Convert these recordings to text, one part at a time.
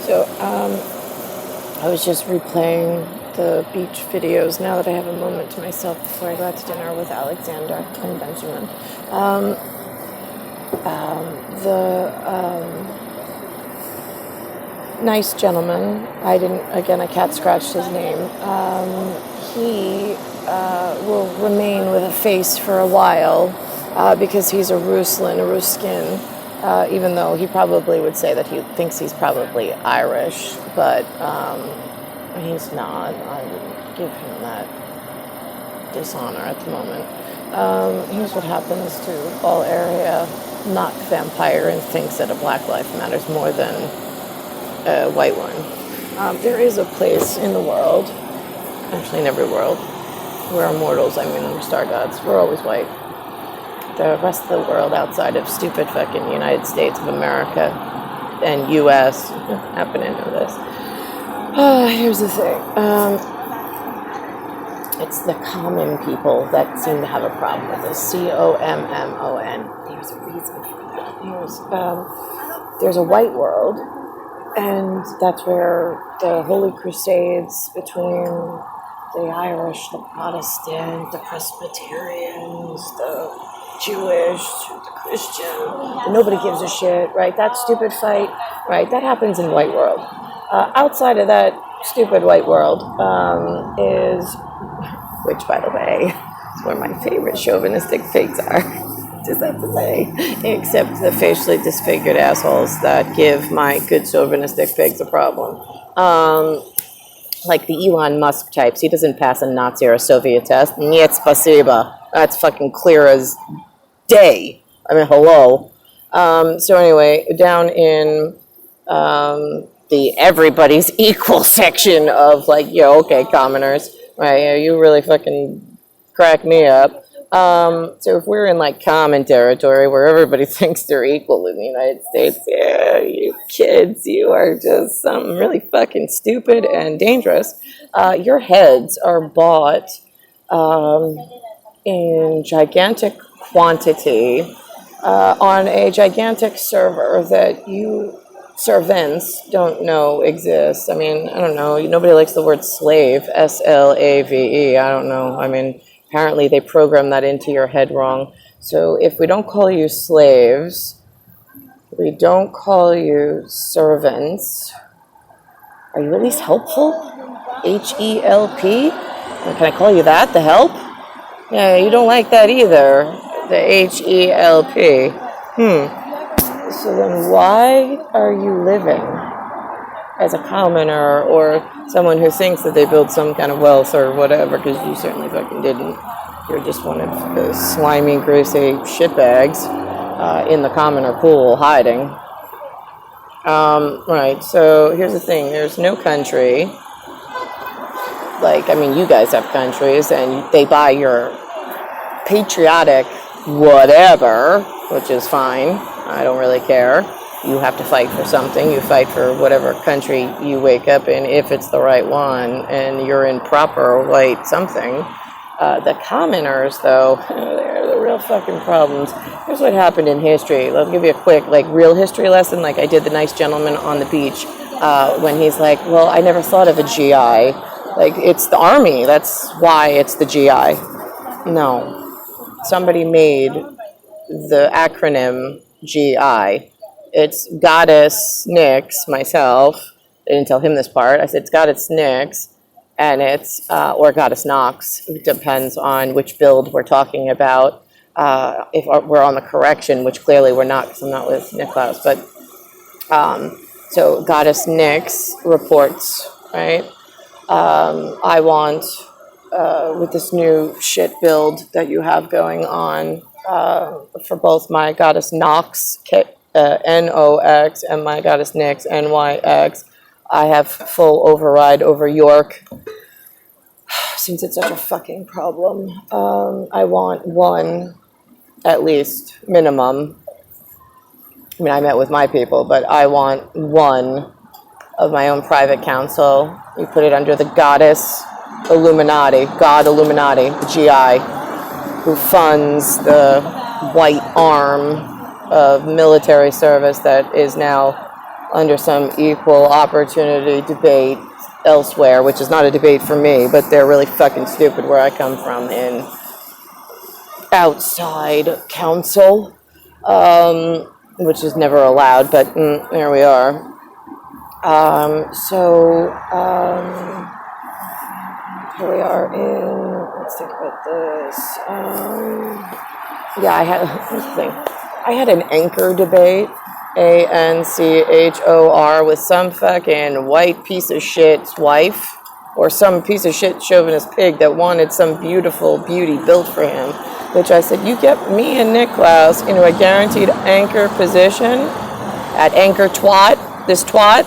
So, I was just replaying the beach videos now that I have a moment to myself before I go out to dinner with Alexander and Benjamin. Nice gentleman, I cat scratched his name. He will remain with a face for a while because he's a Ruskin, even though he probably would say that he thinks he's probably Irish, but he's not. I wouldn't give him that dishonor at the moment. Here's what happens to all area not vampire and thinks that a black life matters more than a white one. There is a place in the world, actually in every world, we're immortals, we're star gods, we're always white. The rest of the world outside of stupid fucking United States of America and U.S. happen to know this. Here's the thing. It's the common people that seem to have a problem with this. COMMON. There's a reason for that. There's a white world, and that's where the Holy Crusades between the Irish, the Protestant, the Presbyterians, the Jewish, the Christian, nobody gives a shit, right? That stupid fight, right? That happens in white world. Outside of that stupid white world which, by the way, is where my favorite chauvinistic pigs are. Just have to say, except the facially disfigured assholes that give my good chauvinistic pigs a problem. Like the Elon Musk types, he doesn't pass a Nazi or a Soviet test. Niet spasiba. That's fucking clear as day. Hello. So anyway, down in the everybody's equal section of commoners, right? You really fucking crack me up. So if we're in common territory where everybody thinks they're equal in the United States, yeah, you kids, you are just something really fucking stupid and dangerous. Your heads are bought in gigantic quantity on a gigantic server that you servants don't know exists. I don't know. Nobody likes the word slave, SLAVE. I don't know. Apparently they program that into your head wrong. So if we don't call you slaves, we don't call you servants, are you at least helpful? HELP? Can I call you that, the help? Yeah, you don't like that either, the HELP. So then why are you living as a commoner or someone who thinks that they built some kind of wealth or whatever, because you certainly fucking didn't. You're just one of those slimy, greasy shitbags in the commoner pool hiding. Right, so here's the thing. There's no country. You guys have countries and they buy your patriotic whatever, which is fine. I don't really care. You have to fight for something. You fight for whatever country you wake up in, if it's the right one, and you're in proper white something. The commoners, though, they're the real fucking problems. Here's what happened in history. Let me give you a quick, real history lesson, like I did the nice gentleman on the beach, when he's like, well, I never thought of a GI. It's the army. That's why it's the GI. No. Somebody made the acronym GI. It's Goddess Nyx, myself. I didn't tell him this part. I said it's Goddess Nyx, and it's, or Goddess Nox. It depends on which build we're talking about. If we're on the correction, which clearly we're not, because I'm not with Nicklaus. But, so Goddess Nyx reports, right? I want, with this new shit build that you have going on, for both my Goddess Nox, NOX, and my Goddess Nyx, NYX, I have full override over York, since it's such a fucking problem. I want one, at least, minimum. I met with my people, but I want one of my own private council. You put it under the Goddess Illuminati, God Illuminati, the GI, who funds the white arm of military service that is now under some equal opportunity debate elsewhere, which is not a debate for me, but they're really fucking stupid where I come from in outside council, which is never allowed, but there we are. Here we are in, let's think about this. Yeah, I had an anchor debate, ANCHOR, with some fucking white piece of shit's wife, or some piece of shit chauvinist pig that wanted some beautiful beauty built for him, which I said, you get me and Nicklaus into a guaranteed anchor position at anchor twat, this twat,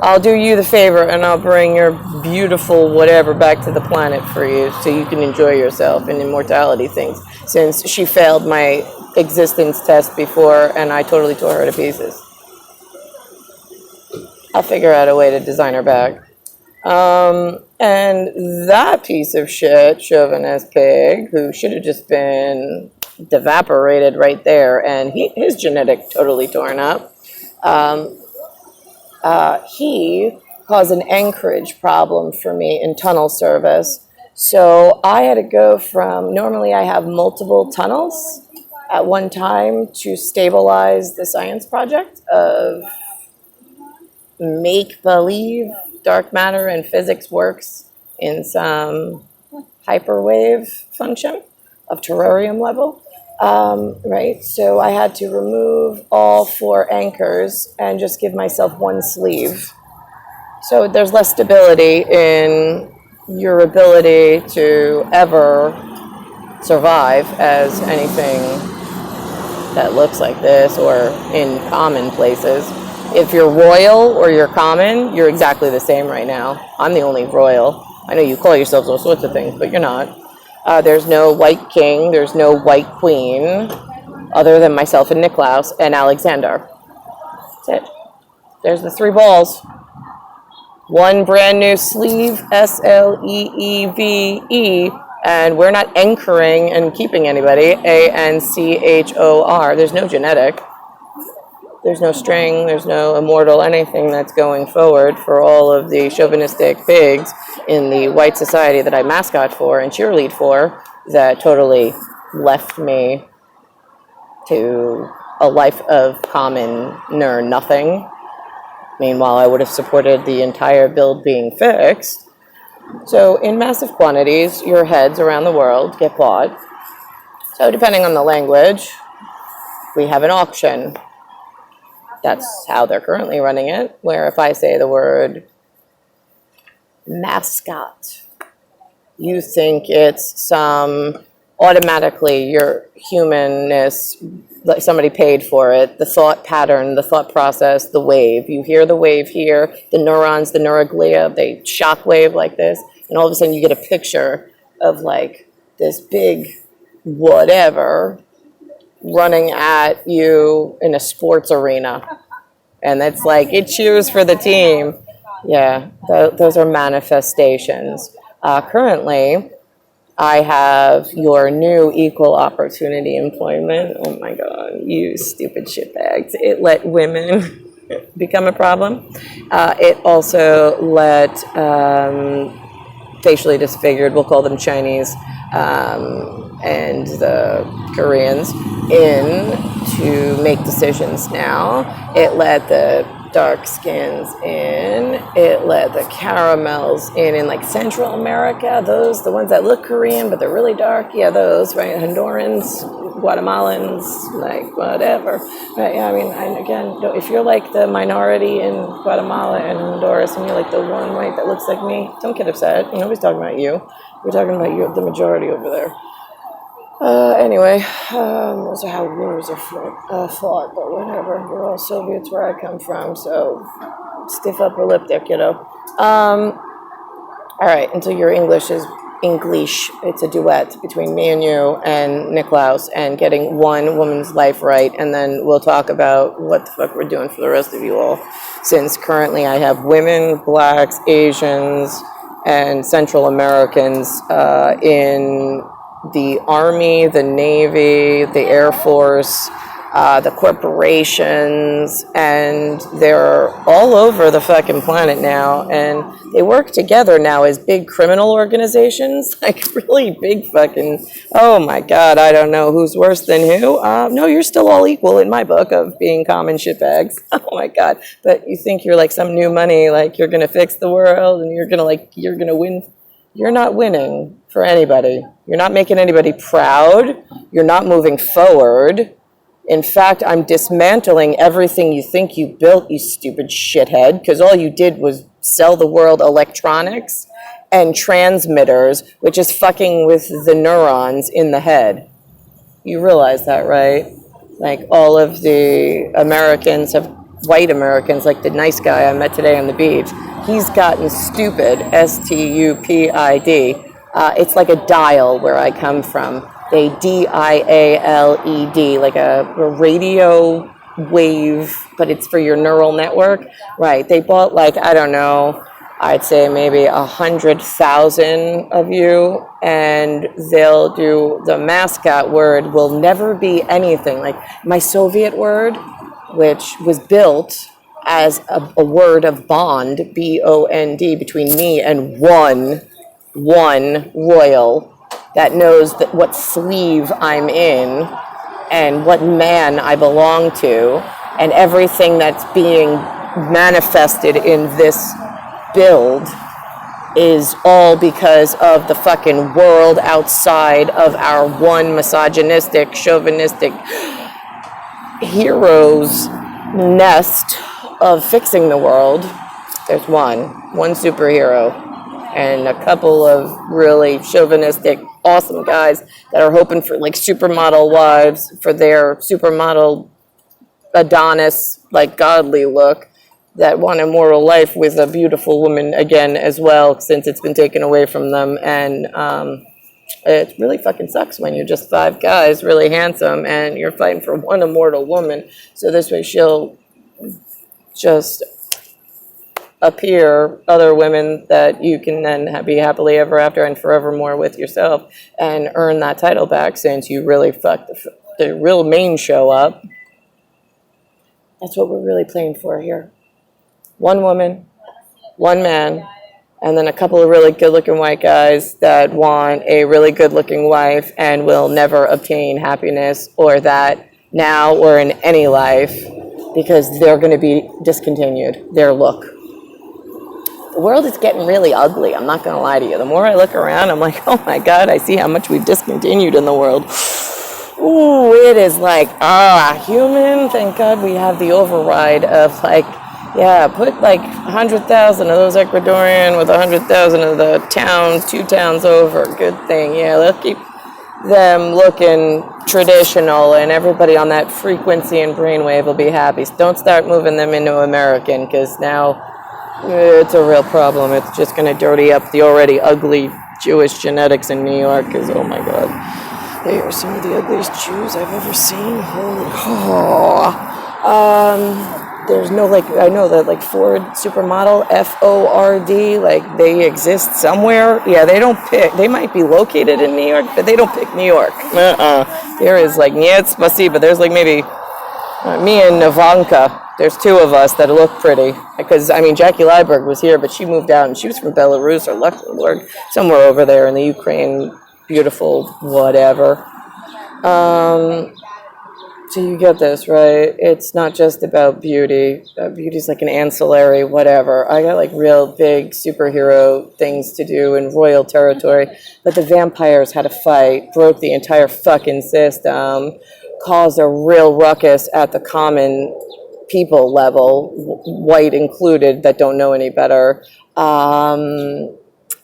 I'll do you the favor and I'll bring your beautiful whatever back to the planet for you so you can enjoy yourself and immortality things, since she failed my existence test before and I totally tore her to pieces. I'll figure out a way to design her back. And that piece of shit, chauvinist pig, who should have just been evaporated right there and his genetic totally torn up, he caused an anchorage problem for me in tunnel service. So I had to go from, normally I have multiple tunnels at one time to stabilize the science project of make-believe dark matter and physics works in some hyperwave function of terrarium level. Right, so I had to remove all 4 anchors and just give myself one sleeve. So there's less stability in your ability to ever survive as anything that looks like this or in common places. If you're royal or you're common, you're exactly the same right now. I'm the only royal. I know you call yourselves all sorts of things, but you're not. There's no white king, there's no white queen, other than myself and Nicklaus and Alexander. That's it. There's the 3 balls. One brand new sleeve, SLEEVE, and we're not anchoring and keeping anybody, ANCHOR. There's no genetic. There's no string, there's no immortal anything that's going forward for all of the chauvinistic pigs in the white society that I mascot for and cheerlead for that totally left me to a life of common nothing. Meanwhile, I would have supported the entire build being fixed. So in massive quantities, your heads around the world get bought. So depending on the language, we have an auction. That's how they're currently running it, where if I say the word mascot, you think it's some, automatically your humanness, like somebody paid for it, the thought pattern, the thought process, the wave. You hear the wave here, the neurons, the neuroglia, they shock wave like this, and all of a sudden you get a picture of like this big whatever running at you in a sports arena. And it's like, it cheers for the team. Yeah, those are manifestations. Currently, I have your new equal opportunity employment. Oh my God, you stupid shitbags. It let women become a problem. It also let facially disfigured, we'll call them Chinese, and the Koreans in to make decisions now. It let the dark skins in. It let the caramels in like Central America, those, the ones that look Korean, but they're really dark. Yeah, those, right? Hondurans, Guatemalans, like whatever. Right, yeah, I mean, again, if you're like the minority in Guatemala and Honduras and you're like the one white that looks like me, don't get upset. Nobody's talking about you. We're talking about you, the majority over there. Anyway, those are how wars are fought, but whatever. We're all Soviets where I come from, so stiff upper lip there, kiddo. All right, until your English is English, it's a duet between me and you and Nicklaus and getting one woman's life right, and then we'll talk about what the fuck we're doing for the rest of you all, since currently I have women, blacks, Asians, and Central Americans in the Army, the Navy, the Air Force, the corporations, and they're all over the fucking planet now, and they work together now as big criminal organizations, like really big fucking, oh my god, I don't know who's worse than who. No, you're still all equal in my book of being common shitbags. Oh my god, but you think you're like some new money, like you're gonna fix the world, and you're gonna win. You're not winning for anybody. You're not making anybody proud. You're not moving forward. In fact, I'm dismantling everything you think you built, you stupid shithead, because all you did was sell the world electronics and transmitters, which is fucking with the neurons in the head. You realize that, right? Like all of the Americans have, white Americans, like the nice guy I met today on the beach, he's gotten stupid, S-T-U-P-I-D. It's like a dial where I come from. They D-I-A-L-E-D, like a radio wave, but it's for your neural network. Right, they bought like, I don't know, I'd say maybe 100,000 of you, and they'll do, the mascot word will never be anything. Like my Soviet word, which was built as a word of bond, B-O-N-D, between me and one royal that knows that what sleeve I'm in and what man I belong to, and everything that's being manifested in this build is all because of the fucking world outside of our one misogynistic, chauvinistic hero's nest of fixing the world. There's one superhero, and a couple of really chauvinistic, awesome guys that are hoping for like supermodel wives for their supermodel Adonis, like godly look, that want a moral life with a beautiful woman again as well, since it's been taken away from them. And it really fucking sucks when you're just five guys, really handsome, and you're fighting for one immortal woman. So this way she'll just appear other women that you can then be happily ever after and forevermore with yourself, and earn that title back, since you really fucked the real main show up. That's what we're really playing for here. One woman, one man, and then a couple of really good-looking white guys that want a really good-looking wife and will never obtain happiness or that now or in any life, because they're going to be discontinued, their look. The world is getting really ugly, I'm not going to lie to you. The more I look around, I'm like, oh my God, I see how much we've discontinued in the world. Ooh, it is like, human, thank God we have the override of like, yeah, put like 100,000 of those Ecuadorian with 100,000 of the towns, 2 towns over, good thing. Yeah, let's keep them looking traditional, and everybody on that frequency and brainwave will be happy. So don't start moving them into American, because now it's a real problem. It's just going to dirty up the already ugly Jewish genetics in New York, because, oh my God, they are some of the ugliest Jews I've ever seen. There's no, like, I know that, like, Ford supermodel, F-O-R-D, like, they exist somewhere. Yeah, they don't pick, they might be located in New York, but they don't pick New York. There is, like, niet spasiba, there's, like, maybe me and Ivanka. There's 2 of us that look pretty, because, I mean, Jackie Leiberg was here, but she moved out, and she was from Belarus, or luckily, Lord, somewhere over there in the Ukraine, beautiful whatever. So you get this, right? It's not just about beauty. Beauty's like an ancillary whatever. I got like real big superhero things to do in royal territory, but the vampires had a fight, broke the entire fucking system, caused a real ruckus at the common people level, white included, that don't know any better. And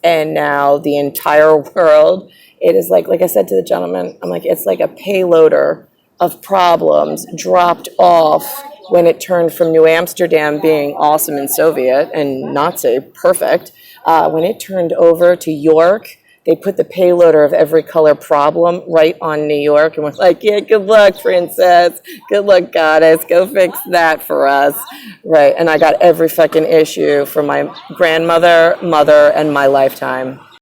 now the entire world, it is like I said to the gentleman, I'm like, it's like a payloader of problems dropped off when it turned from New Amsterdam being awesome and Soviet and Nazi, perfect. When it turned over to York, they put the payloader of every color problem right on New York, and was like, yeah, good luck, princess. Good luck, goddess. Go fix that for us. Right, and I got every fucking issue for my grandmother, mother, and my lifetime.